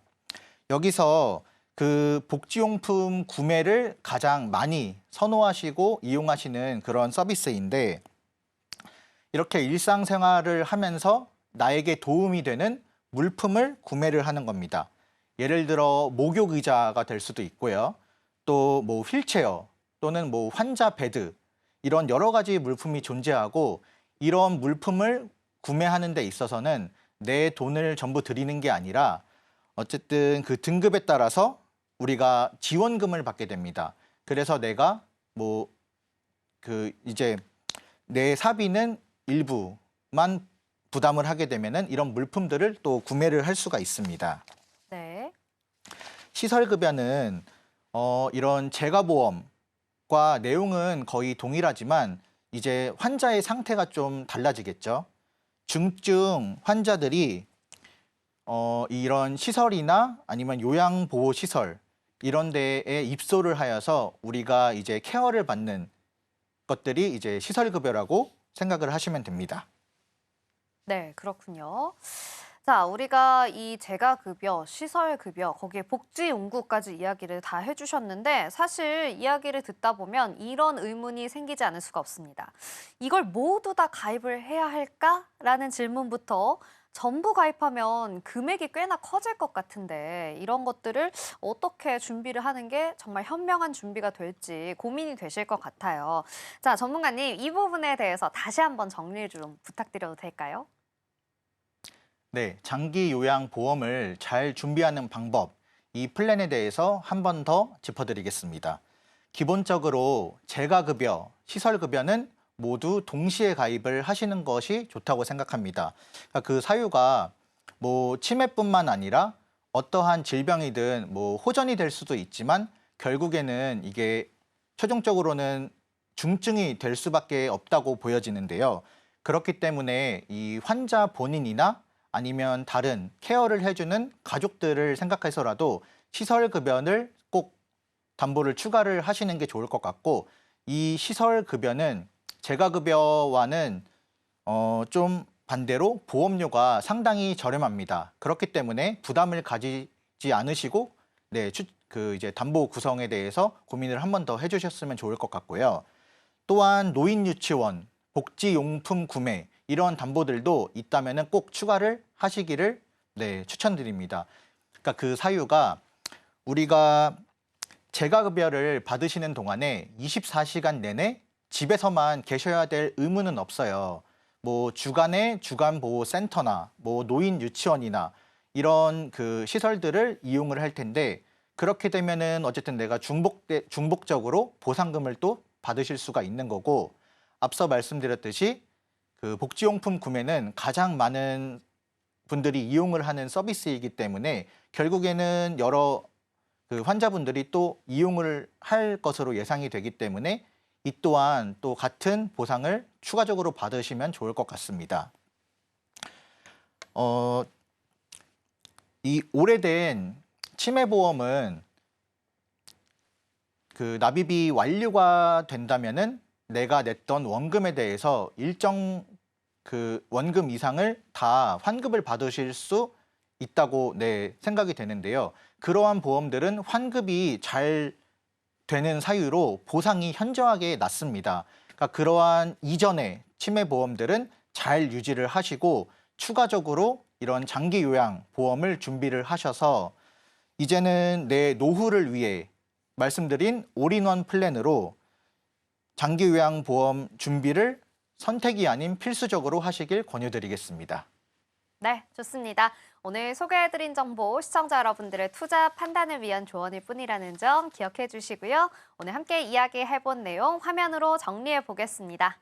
여기서 그 복지용품 구매를 가장 많이 선호하시고 이용하시는 그런 서비스인데 이렇게 일상생활을 하면서 나에게 도움이 되는 물품을 구매를 하는 겁니다. 예를 들어 목욕 의자가 될 수도 있고요. 또 뭐 휠체어 또는 뭐 환자 베드 이런 여러 가지 물품이 존재하고 이런 물품을 구매하는 데 있어서는 내 돈을 전부 드리는 게 아니라 어쨌든 그 등급에 따라서 우리가 지원금을 받게 됩니다. 그래서 내가 뭐 그 이제 내 사비는 일부만 부담을 하게 되면은 이런 물품들을 또 구매를 할 수가 있습니다. 네. 시설급여는 이런 재가보험과 내용은 거의 동일하지만 이제 환자의 상태가 좀 달라지겠죠. 중증 환자들이 이런 시설이나 아니면 요양보호시설 이런 데에 입소를 하여서 우리가 이제 케어를 받는 것들이 이제 시설급여라고 생각을 하시면 됩니다. 네, 그렇군요. 자, 우리가 이 재가급여, 시설급여, 거기에 복지용구까지 이야기를 다 해주셨는데 사실 이야기를 듣다 보면 이런 의문이 생기지 않을 수가 없습니다. 이걸 모두 다 가입을 해야 할까라는 질문부터 전부 가입하면 금액이 꽤나 커질 것 같은데 이런 것들을 어떻게 준비를 하는 게 정말 현명한 준비가 될지 고민이 되실 것 같아요. 자, 전문가님, 이 부분에 대해서 다시 한번 정리를 좀 부탁드려도 될까요? 네, 장기 요양 보험을 잘 준비하는 방법, 이 플랜에 대해서 한 번 더 짚어드리겠습니다. 기본적으로 재가급여, 시설급여는 모두 동시에 가입을 하시는 것이 좋다고 생각합니다. 그러니까 그 사유가 뭐 치매뿐만 아니라 어떠한 질병이든 뭐 호전이 될 수도 있지만 결국에는 이게 최종적으로는 중증이 될 수밖에 없다고 보여지는데요. 그렇기 때문에 이 환자 본인이나 아니면 다른 케어를 해주는 가족들을 생각해서라도 시설급여를 꼭 담보를 추가를 하시는 게 좋을 것 같고 이 시설급여는 재가급여와는 좀 반대로 보험료가 상당히 저렴합니다. 그렇기 때문에 부담을 가지지 않으시고 네, 이제 담보 구성에 대해서 고민을 한 번 더 해주셨으면 좋을 것 같고요. 또한 노인유치원, 복지용품 구매 이런 담보들도 있다면은 꼭 추가를 하시기를 네, 추천드립니다. 그러니까 그 사유가 우리가 재가급여를 받으시는 동안에 24시간 내내 집에서만 계셔야 될 의무는 없어요. 뭐 주간에 주간보호센터나 뭐 노인 유치원이나 이런 그 시설들을 이용을 할 텐데 그렇게 되면은 어쨌든 내가 중복적으로 보상금을 또 받으실 수가 있는 거고 앞서 말씀드렸듯이 그 복지용품 구매는 가장 많은 분들이 이용을 하는 서비스이기 때문에 결국에는 여러 그 환자분들이 또 이용을 할 것으로 예상이 되기 때문에 이 또한 또 같은 보상을 추가적으로 받으시면 좋을 것 같습니다. 이 오래된 치매보험은 그 납입이 완료가 된다면은 내가 냈던 원금에 대해서 일정 그 원금 이상을 다 환급을 받으실 수 있다고 생각이 되는데요. 그러한 보험들은 환급이 잘 되는 사유로 보상이 현저하게 낮습니다. 그러니까 그러한 이전의 치매 보험들은 잘 유지를 하시고 추가적으로 이런 장기 요양 보험을 준비를 하셔서 이제는 내 노후를 위해 말씀드린 올인원 플랜으로 장기 요양 보험 준비를 선택이 아닌 필수적으로 하시길 권유드리겠습니다. 네, 좋습니다. 오늘 소개해드린 정보 시청자 여러분들의 투자 판단을 위한 조언일 뿐이라는 점 기억해 주시고요. 오늘 함께 이야기해본 내용 화면으로 정리해 보겠습니다.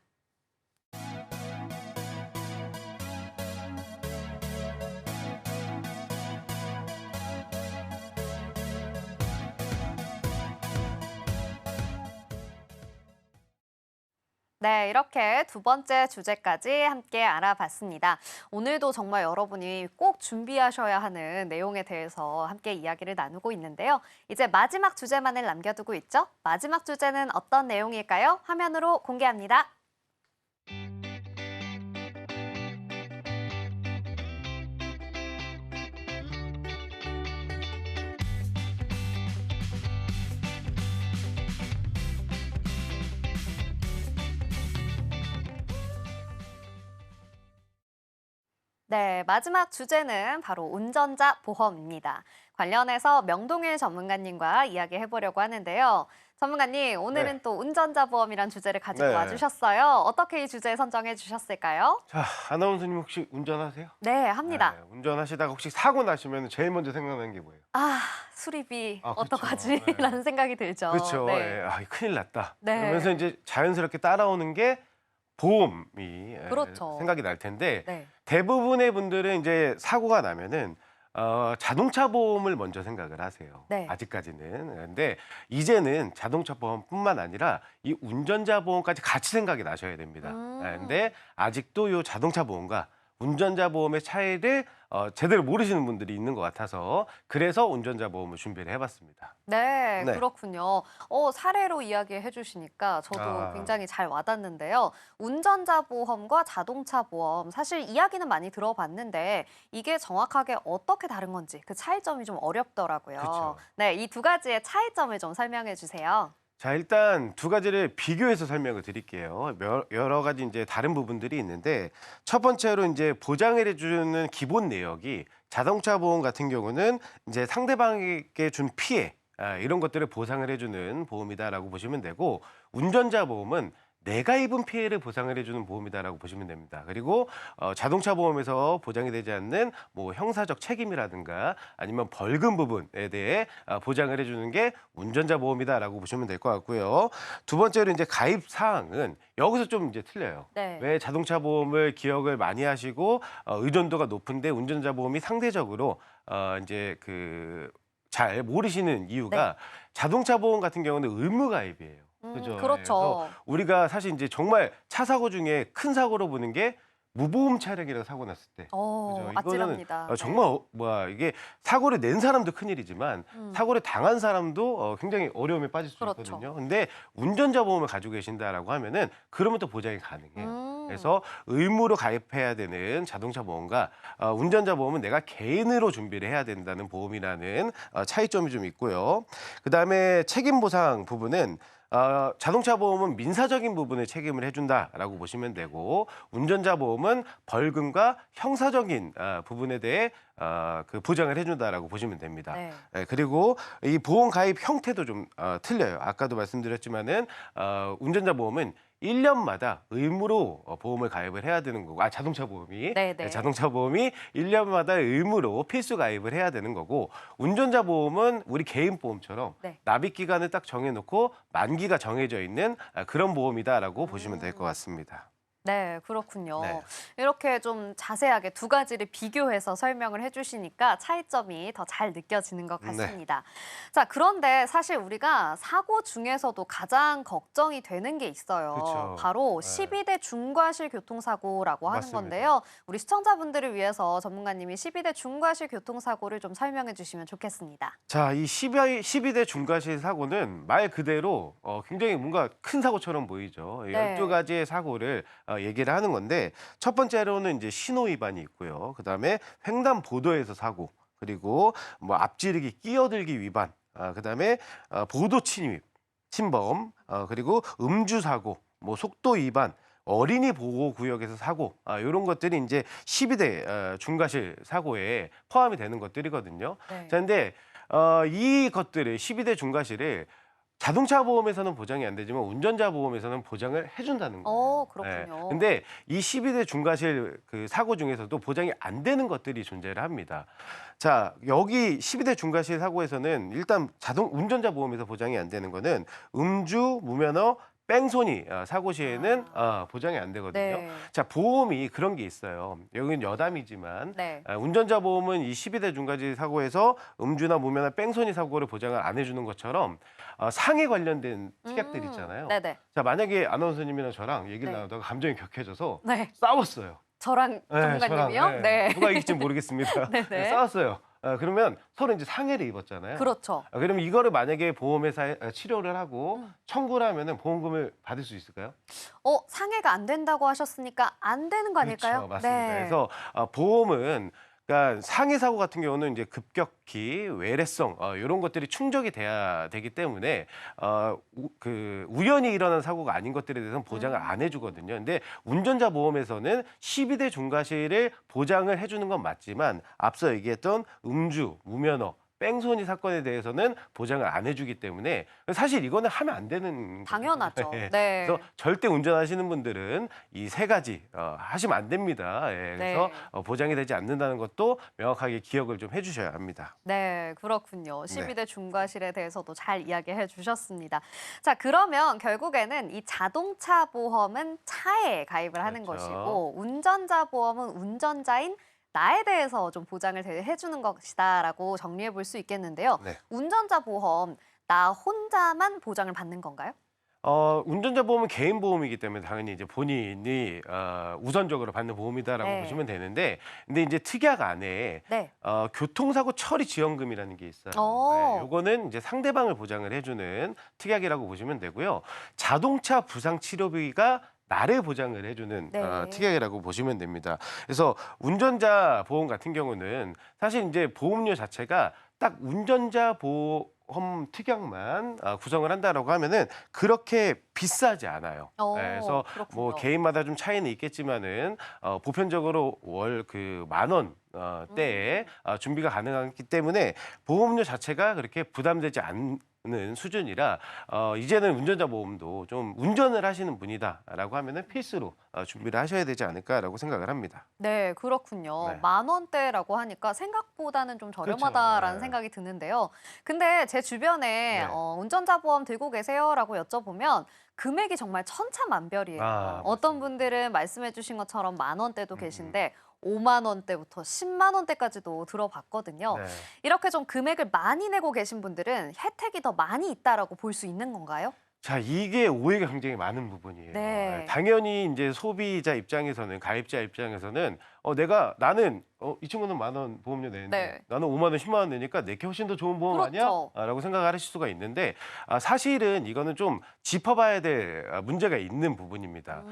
네, 이렇게 두 번째 주제까지 함께 알아봤습니다. 오늘도 정말 여러분이 꼭 준비하셔야 하는 내용에 대해서 함께 이야기를 나누고 있는데요. 이제 마지막 주제만을 남겨두고 있죠? 마지막 주제는 어떤 내용일까요? 화면으로 공개합니다. 네, 마지막 주제는 바로 운전자 보험입니다. 관련해서 명동일 전문가님과 이야기해보려고 하는데요. 전문가님, 오늘은 네. 또 운전자 보험이란 주제를 가지고 네. 와주셨어요. 어떻게 이 주제 선정해 주셨을까요? 자, 아나운서님 혹시 운전하세요? 네, 합니다. 네, 운전하시다가 혹시 사고 나시면 제일 먼저 생각나는 게 뭐예요? 아, 수리비 아, 그쵸. 어떡하지? 네. 라는 생각이 들죠. 그렇죠. 네. 예, 아, 큰일 났다. 네. 그러면서 이제 자연스럽게 따라오는 게 보험이 그렇죠. 생각이 날 텐데 네. 대부분의 분들은 이제 사고가 나면은 자동차 보험을 먼저 생각을 하세요. 네. 아직까지는. 그런데 이제는 자동차 보험뿐만 아니라 이 운전자 보험까지 같이 생각이 나셔야 됩니다. 근데 아직도 이 자동차 보험과 운전자 보험의 차이를 제대로 모르시는 분들이 있는 것 같아서 그래서 운전자 보험을 준비를 해봤습니다. 네, 네. 그렇군요. 사례로 이야기해 주시니까 저도 아. 굉장히 잘 와닿는데요. 운전자 보험과 자동차 보험, 사실 이야기는 많이 들어봤는데 이게 정확하게 어떻게 다른 건지 그 차이점이 좀 어렵더라고요. 그쵸. 네, 이 두 가지의 차이점을 좀 설명해 주세요. 자, 일단 두 가지를 비교해서 설명을 드릴게요. 여러 가지 이제 다른 부분들이 있는데 첫 번째로 이제 보장을 해주는 기본 내역이 자동차 보험 같은 경우는 이제 상대방에게 준 피해 이런 것들을 보상을 해주는 보험이다라고 보시면 되고 운전자 보험은 내가 입은 피해를 보상을 해주는 보험이다라고 보시면 됩니다. 그리고 자동차 보험에서 보장이 되지 않는 뭐 형사적 책임이라든가 아니면 벌금 부분에 대해 보장을 해주는 게 운전자 보험이다라고 보시면 될 것 같고요. 두 번째로 이제 가입 사항은 여기서 좀 이제 틀려요. 네. 왜 자동차 보험을 기억을 많이 하시고 의존도가 높은데 운전자 보험이 상대적으로 이제 그 잘 모르시는 이유가 자동차 보험 같은 경우는 의무 가입이에요. 그죠? 그렇죠. 그래서 우리가 사실 이제 정말 차 사고 중에 큰 사고로 보는 게 무보험 차량이라고 사고 났을 때. 그죠? 아찔합니다. 정말 이게 사고를 낸 사람도 큰일이지만 사고를 당한 사람도 굉장히 어려움에 빠질 수 그렇죠. 있거든요. 근데 운전자 보험을 가지고 계신다라고 하면은 그러면 또 보장이 가능해요. 그래서 의무로 가입해야 되는 자동차 보험과 운전자 보험은 내가 개인으로 준비를 해야 된다는 보험이라는 차이점이 좀 있고요. 그다음에 책임 보상 부분은 자동차 보험은 민사적인 부분에 책임을 해준다라고 보시면 되고 운전자 보험은 벌금과 형사적인 부분에 대해 그 보장을 해준다라고 보시면 됩니다. 네. 그리고 이 보험 가입 형태도 좀 틀려요. 아까도 말씀드렸지만은 운전자 보험은 1년마다 의무로 보험을 가입을 해야 되는 거고, 자동차 보험이. 네네. 자동차 보험이 1년마다 의무로 필수 가입을 해야 되는 거고, 운전자 보험은 우리 개인 보험처럼 네. 납입 기간을 딱 정해놓고 만기가 정해져 있는 그런 보험이다라고 보시면 될 것 같습니다. 네, 그렇군요. 네. 이렇게 좀 자세하게 두 가지를 비교해서 설명을 해주시니까 차이점이 더 잘 느껴지는 것 같습니다. 자, 그런데 사실 우리가 사고 중에서도 가장 걱정이 되는 게 있어요. 그쵸. 바로 네. 12대 중과실 교통사고라고 하는 맞습니다. 건데요. 우리 시청자분들을 위해서 전문가님이 12대 중과실 교통사고를 좀 설명해 주시면 좋겠습니다. 자, 이 12대 중과실 사고는 말 그대로 굉장히 뭔가 큰 사고처럼 보이죠. 네. 12가지의 사고를 얘기를 하는 건데 첫 번째로는 이제 신호 위반이 있고요. 그다음에 횡단보도에서 사고 그리고 뭐 앞지르기, 끼어들기 위반, 그다음에 보도 침입, 침범, 그리고 음주 사고, 뭐 속도 위반, 어린이 보호 구역에서 사고 이런 것들이 이제 12대 중과실 사고에 포함이 되는 것들이거든요. 네. 자, 근데 이 것들을 12대 중과실을 자동차 보험에서는 보장이 안 되지만 운전자 보험에서는 보장을 해준다는 거예요. 그렇군요. 근데 이 12대 중과실 그 사고 중에서도 보장이 안 되는 것들이 존재를 합니다. 자, 여기 12대 중과실 사고에서는 일단 운전자 보험에서 보장이 안 되는 거는 음주, 무면허, 뺑소니 사고 시에는 보장이 안 되거든요. 네. 자, 보험이 그런 게 있어요. 여기는 여담이지만 네. 운전자 보험은 이 12대 중과실 사고에서 음주나 무면허, 뺑소니 사고를 보장을 안 해주는 것처럼 상해 관련된 특약들 있잖아요. 네네. 자, 만약에 아나운서님이랑 저랑 얘기를 네. 나누다가 감정이 격해져서 네. 싸웠어요. 저랑 전문가님이요? 저랑, 네. 누가 이길지 모르겠습니다. 네네. 싸웠어요. 그러면 서로 이제 상해를 입었잖아요. 그렇죠. 그러면 이거를 만약에 보험회사에 치료를 하고 청구를 하면은 보험금을 받을 수 있을까요? 상해가 안 된다고 하셨으니까 안 되는 거 아닐까요? 그렇죠, 맞습니다. 네. 그래서 보험은 그러니까 상해 사고 같은 경우는 이제 급격히 외래성 이런 것들이 충족이 돼야 되기 때문에 우연히 일어난 사고가 아닌 것들에 대해서는 보장을 안 해주거든요. 근데 운전자 보험에서는 12대 중과실을 보장을 해주는 건 맞지만 앞서 얘기했던 음주, 무면허, 뺑소니 사건에 대해서는 보장을 안 해주기 때문에 사실 이거는 하면 안 되는 당연하죠. 거예요. 네. 그래서 절대 운전하시는 분들은 이 세 가지 하시면 안 됩니다. 그래서 네. 보장이 되지 않는다는 것도 명확하게 기억을 좀 해주셔야 합니다. 네, 그렇군요. 12대 중과실에 대해서도 잘 이야기해 주셨습니다. 자, 그러면 결국에는 이 자동차 보험은 차에 가입을 하는 그렇죠. 것이고 운전자 보험은 운전자인 나에 대해서 좀 보장을 해주는 것이다라고 정리해 볼 수 있겠는데요. 네. 운전자 보험, 나 혼자만 보장을 받는 건가요? 운전자 보험은 개인 보험이기 때문에 당연히 이제 본인이 우선적으로 받는 보험이다라고 네. 보시면 되는데, 근데 이제 특약 안에 네. 교통사고 처리 지원금이라는 게 있어요. 오. 요거는 이제 상대방을 보장을 해주는 특약이라고 보시면 되고요. 자동차 부상 치료비가 나를 보장을 해주는 네. 특약이라고 보시면 됩니다. 그래서 운전자 보험 같은 경우는 사실 이제 보험료 자체가 딱 운전자 보험 특약만 구성을 한다라고 하면은 그렇게 비싸지 않아요. 그래서 그렇군요. 뭐 개인마다 좀 차이는 있겠지만은 보편적으로 월 그 10,000원 대에 준비가 가능하기 때문에 보험료 자체가 그렇게 부담되지 않는 수준이라 이제는 운전자 보험도 좀 운전을 하시는 분이다라고 하면은 필수로 준비를 하셔야 되지 않을까라고 생각을 합니다. 네, 그렇군요. 네. 10,000원대라고 하니까 생각보다는 좀 저렴하다라는 그렇죠. 네. 생각이 드는데요. 근데 제 주변에 네. 운전자 보험 들고 계세요라고 여쭤보면 금액이 정말 천차만별이에요. 어떤 맞습니다. 분들은 말씀해 주신 것처럼 10,000원대도 계신데 5만 원대부터 10만 원대까지도 들어봤거든요. 네. 이렇게 좀 금액을 많이 내고 계신 분들은 혜택이 더 많이 있다라고 볼 수 있는 건가요? 자, 이게 오해가 굉장히 많은 부분이에요. 네. 당연히 이제 소비자 입장에서는, 가입자 입장에서는 나는 이 친구는 10,000원 보험료 내는데 네. 나는 5만 원, 10만 원 내니까 내게 훨씬 더 좋은 보험 그렇죠. 아니야? 라고 생각을 하실 수가 있는데 사실은 이거는 좀 짚어봐야 될 문제가 있는 부분입니다.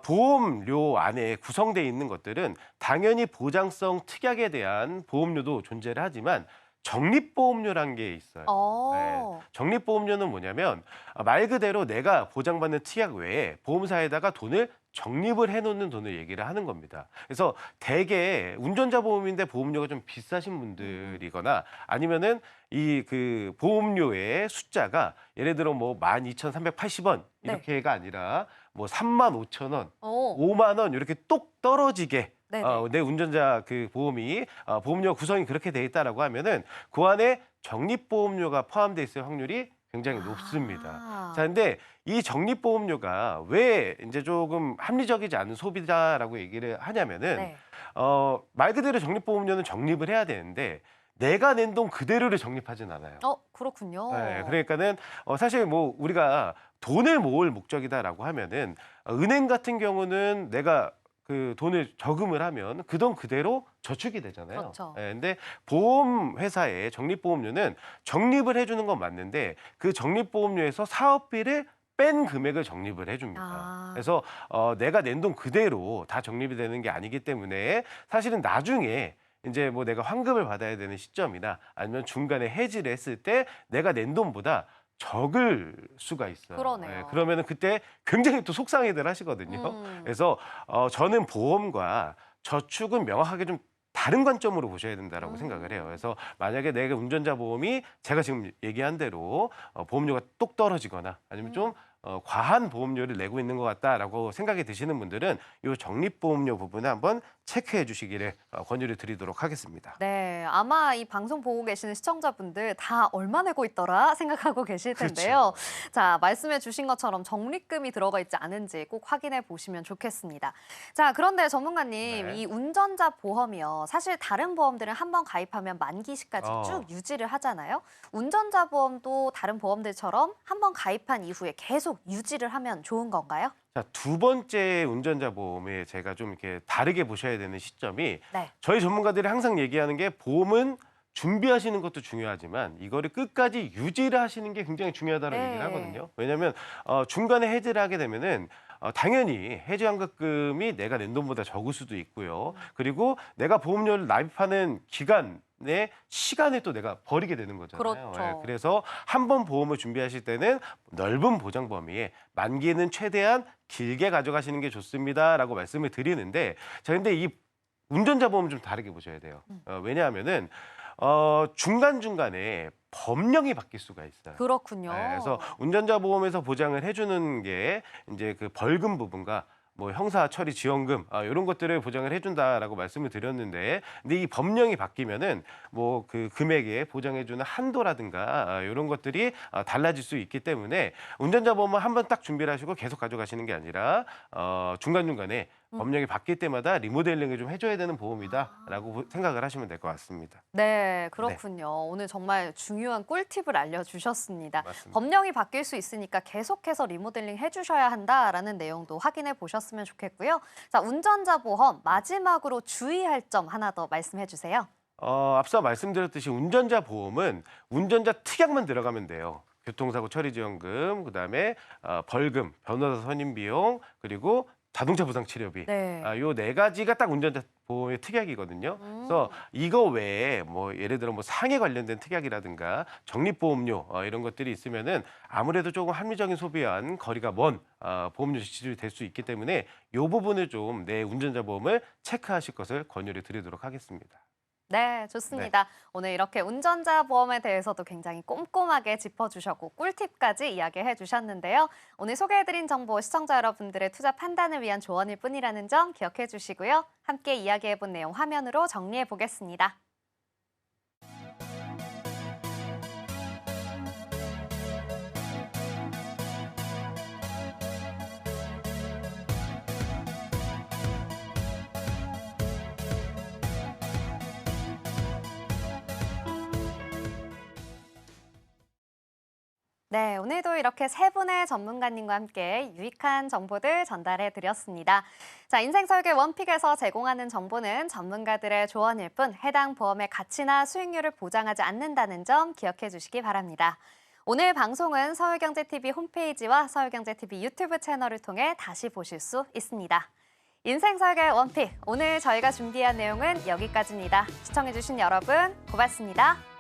보험료 안에 구성되어 있는 것들은 당연히 보장성 특약에 대한 보험료도 존재를 하지만 적립보험료라는 게 있어요. 네. 적립보험료는 뭐냐면 말 그대로 내가 보장받는 특약 외에 보험사에다가 돈을 적립을 해놓는 돈을 얘기를 하는 겁니다. 그래서 대개 운전자 보험인데 보험료가 좀 비싸신 분들이거나 아니면은 이 그 보험료의 숫자가 예를 들어 뭐 12,380원 이렇게가 아니라 뭐 35,000원, 5만 원 이렇게 똑 떨어지게 네네. 내 운전자 그 보험이 보험료 구성이 그렇게 돼 있다라고 하면은 그 안에 적립보험료가 포함돼 있을 확률이 굉장히 높습니다. 자, 근데 이 적립보험료가 왜 이제 조금 합리적이지 않은 소비자라고 얘기를 하냐면은 네. 말 그대로 적립보험료는 적립을 해야 되는데 내가 낸 돈 그대로를 적립하진 않아요. 그렇군요. 네, 그러니까는 사실 뭐 우리가 돈을 모을 목적이다라고 하면은 은행 같은 경우는 내가 그 돈을 저금을 하면 그 돈 그대로 저축이 되잖아요. 그렇죠. 근데 보험 회사의 적립보험료는 적립을 해주는 건 맞는데 그 적립보험료에서 사업비를 뺀 금액을 적립을 해줍니다. 아. 그래서 내가 낸 돈 그대로 다 적립이 되는 게 아니기 때문에 사실은 나중에 이제 뭐 내가 환급을 받아야 되는 시점이나 아니면 중간에 해지를 했을 때 내가 낸 돈보다 적을 수가 있어요. 그러네요. 그러면은 그때 굉장히 또 속상해들 하시거든요. 그래서 저는 보험과 저축은 명확하게 좀 다른 관점으로 보셔야 된다라고 생각을 해요. 그래서 만약에 내가 운전자 보험이 제가 지금 얘기한 대로 보험료가 똑 떨어지거나 아니면 좀 과한 보험료를 내고 있는 것 같다라고 생각이 드시는 분들은 이 적립보험료 부분을 한번 체크해 주시기를 권유를 드리도록 하겠습니다. 네, 아마 이 방송 보고 계시는 시청자분들 다 얼마 내고 있더라 생각하고 계실 텐데요. 자, 말씀해 주신 것처럼 적립금이 들어가 있지 않은지 꼭 확인해 보시면 좋겠습니다. 자, 그런데 전문가님, 네. 이 운전자 보험이요. 사실 다른 보험들은 한번 가입하면 만기 시까지 어. 쭉 유지를 하잖아요. 운전자 보험도 다른 보험들처럼 한번 가입한 이후에 계속 유지를 하면 좋은 건가요? 자, 두 번째 운전자 보험에 제가 좀 이렇게 다르게 보셔야 되는 시점이 네. 저희 전문가들이 항상 얘기하는 게 보험은 준비하시는 것도 중요하지만 이거를 끝까지 유지를 하시는 게 굉장히 중요하다고 네. 얘기를 하거든요. 왜냐하면 중간에 해지를 하게 되면은 당연히 해지 환급금이 내가 낸 돈보다 적을 수도 있고요. 그리고 내가 보험료를 납입하는 기간에 시간에 또 내가 버리게 되는 거잖아요. 그렇죠. 그래서 한 번 보험을 준비하실 때는 넓은 보장 범위에 만기는 최대한 길게 가져가시는 게 좋습니다라고 말씀을 드리는데 자 근데 이 운전자 보험은 좀 다르게 보셔야 돼요. 왜냐하면은 중간중간에 법령이 바뀔 수가 있어요. 그렇군요. 그래서 운전자 보험에서 보장을 해주는 게 이제 그 벌금 부분과 뭐 형사 처리 지원금 이런 것들을 보장을 해준다라고 말씀을 드렸는데, 근데 이 법령이 바뀌면은 뭐 그 금액에 보장해주는 한도라든가 이런 것들이 달라질 수 있기 때문에 운전자 보험은 한번 딱 준비를 하시고 계속 가져가시는 게 아니라 중간 중간에 법령이 바뀔 때마다 리모델링을 좀 해줘야 되는 보험이다라고 생각을 하시면 될 것 같습니다. 네, 그렇군요. 오늘 정말 중요한 꿀팁을 알려주셨습니다. 맞습니다. 법령이 바뀔 수 있으니까 계속해서 리모델링 해주셔야 한다라는 내용도 확인해 보셨으면 좋겠고요. 자, 운전자 보험 마지막으로 주의할 점 하나 더 말씀해 주세요. 앞서 말씀드렸듯이 운전자 보험은 운전자 특약만 들어가면 돼요. 교통사고 처리 지원금, 그다음에 벌금, 변호사 선임 비용, 그리고 자동차 부상 치료비. 네. 요 네 가지가 딱 운전자 보험의 특약이거든요. 그래서 이거 외에 뭐 예를 들어 뭐 상해 관련된 특약이라든가 적립보험료 이런 것들이 있으면은 아무래도 조금 합리적인 소비와는 거리가 먼 보험료 지출이 될 수 있기 때문에 요 부분을 좀 내 운전자 보험을 체크하실 것을 권유를 드리도록 하겠습니다. 네, 좋습니다. 오늘 이렇게 운전자 보험에 대해서도 굉장히 꼼꼼하게 짚어주셨고 꿀팁까지 이야기해 주셨는데요. 오늘 소개해드린 정보 시청자 여러분들의 투자 판단을 위한 조언일 뿐이라는 점 기억해 주시고요. 함께 이야기해본 내용 화면으로 정리해 보겠습니다. 네, 오늘도 이렇게 세 분의 전문가님과 함께 유익한 정보들 전달해 드렸습니다. 자, 인생설계 원픽에서 제공하는 정보는 전문가들의 조언일 뿐 해당 보험의 가치나 수익률을 보장하지 않는다는 점 기억해 주시기 바랍니다. 오늘 방송은 서울경제TV 홈페이지와 서울경제TV 유튜브 채널을 통해 다시 보실 수 있습니다. 인생설계 원픽, 오늘 저희가 준비한 내용은 여기까지입니다. 시청해 주신 여러분 고맙습니다.